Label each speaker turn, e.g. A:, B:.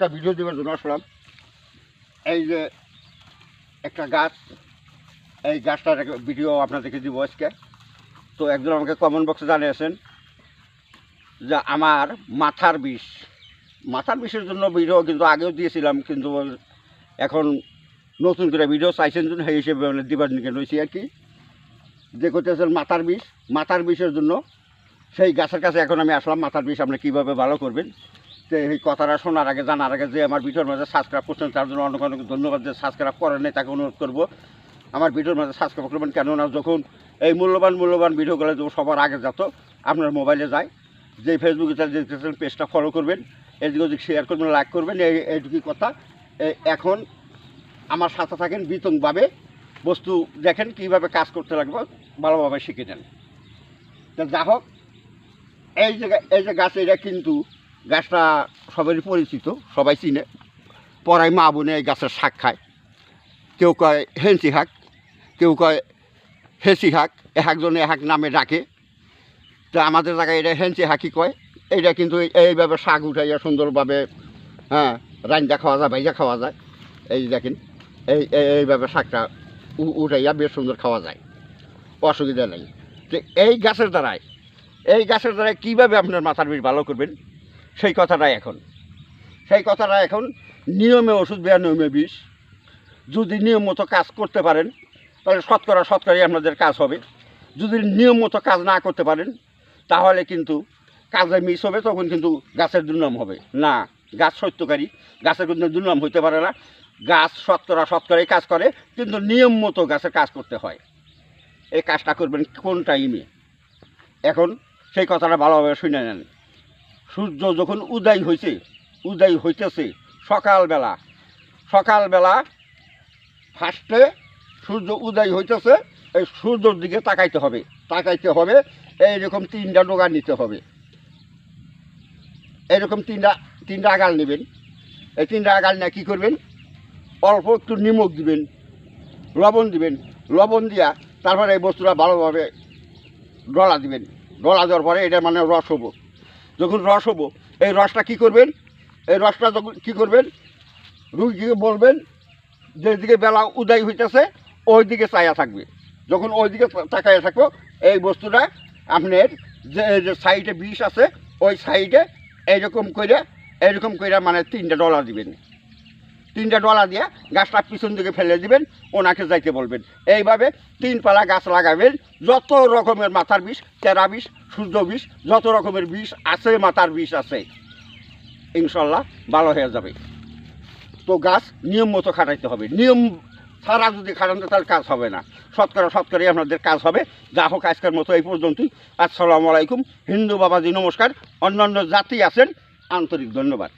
A: একটা ভিডিও দেওয়ার জন্য আসলাম। এই যে একটা গাছ, এই গাছটার ভিডিও আপনাদেরকে দিব আজকে। তো একজন আমাকে কমেন্ট বক্সে জানিয়েছেন যে আমার মাথার বিষের জন্য ভিডিও কিন্তু আগেও দিয়েছিলাম, কিন্তু এখন নতুন করে ভিডিও চাইছেন জন্য সেই হিসেবে দিবার নিকে রয়েছি আর কি। যে করতেছেন মাথার বিষের জন্য সেই গাছের কাছে এখন আমি আসলাম। মাথার বিষ আপনি কীভাবে ভালো করবেন, তো এই কথাটা শোনার আগে জানার আগে যে আমার ভিডিওর মাঝে সাবস্ক্রাইব করছেন তার জন্য অনেক অনেক ধন্যবাদ। যে সাবস্ক্রাইব করেন নাই তাকে অনুরোধ করবো আমার ভিডিওর মাঝে সাবস্ক্রাইব করবেন, কেননা যখন এই মূল্যবান ভিডিওগুলো যখন সবার আগে যেত আপনার মোবাইলে যায়, যে ফেসবুকে দেখতেছেন পেজটা ফলো করবেন, এদিকে ওদিকে শেয়ার করবেন, লাইক করবেন, এইটুকুই কথা। এখন আমার সাথে থাকেন, বিতংভাবে বস্তু দেখেন কীভাবে কাজ করতে লাগবে, ভালোভাবে শিখে নেন। তো যা হোক, এই যে গাছ, এটা কিন্তু গাছটা সবারই পরিচিত, সবাই চিনে। পড়াই মা বোনে এই গাছের শাক খায়, কেউ কয় হেঁচি শাক, কেউ কয় হেঁচি শাক, একজনে এক নামে ডাকে। তো আমাদের জায়গায় এটা হেঁচি শাকই কয়। এইটা কিন্তু এইভাবে শাক উঠাইয়া সুন্দরভাবে রান্না খাওয়া যায়, ভাইজা খাওয়া যায়। এই দেখেন এইভাবে শাকটা উঠাইয়া বেশ সুন্দর খাওয়া যায়, অসুবিধা নেই। তো এই গাছের দ্বারায় কীভাবে আপনার মাথার বিষ ভালো করবেন সেই কথাটা এখন নিয়মে ওষুধ বেয়া নিয়মে বিষ। যদি নিয়ম মতো কাজ করতে পারেন তাহলে শতকরাই আপনাদের কাজ হবে। যদি নিয়ম মতো কাজ না করতে পারেন তাহলে কিন্তু কাজে মিস হবে, তখন কিন্তু গাছের দুর্নাম হবে না। গাছ সত্যকারী, গাছের কিন্তু দুর্নাম হইতে পারে না। গাছ শতকরাই কাজ করে, কিন্তু নিয়ম মতো গাছের কাজ করতে হয়। এই কাজটা করবেন কোন টাইমে, এখন সেই কথাটা ভালোভাবে শুনে নেন। সূর্য যখন উদয় হইতেছে সকালবেলা ফার্স্টে সূর্য উদয় হইতেছে, এই সূর্যর দিকে তাকাইতে হবে। এইরকম 3টা ডোগা নিতে হবে, এইরকম তিনটা আগাল নেবেন। এই 3টা আগাল নিয়ে কী করবেন, অল্প একটু নিমখ দিবেন, লবণ দিয়া তারপরে এই বস্তুটা ভালোভাবে ডলা দিবেন। ডলা দেওয়ার পরে এটা মানে রস হবো। যখন রস হবো, এই রসটা কী করবেন, রুগীকে বলবেন যেদিকে বেলা উদয় হইতেছে ওই দিকে চাইয়া থাকবে। যখন ওই দিকে তাকাইয়া থাকবো, এই বস্তুটা আপনার যে সাইডে বিষ আছে ওই সাইডে এইরকম করে মানে 3টা ডলা দিবেন। 3টা ডলা দিয়ে গাছটা পিছন দিকে ফেলে দিবেন, ওনাকে যাইতে বলবেন। এইভাবে 3 পালা গাছ লাগাবেন। যত রকমের মাথার বিষ, তেরা বিষ, সূর্য বিষ, যত রকমের বিষ আছে, মাথার বিষ আছে, ইনশাল্লাহ ভালো হয়ে যাবে। তো গাছ নিয়ম মতো খাটাইতে হবে। নিয়ম ছাড়া যদি খাটান তাহলে কাজ হবে না। শতকরাই আপনাদের কাজ হবে। যা হোক, আজকের মতো এই পর্যন্তই। আসসালামু আলাইকুম। হিন্দু বাবাজি নমস্কার। অন্যান্য জাতি আছেন, আন্তরিক ধন্যবাদ।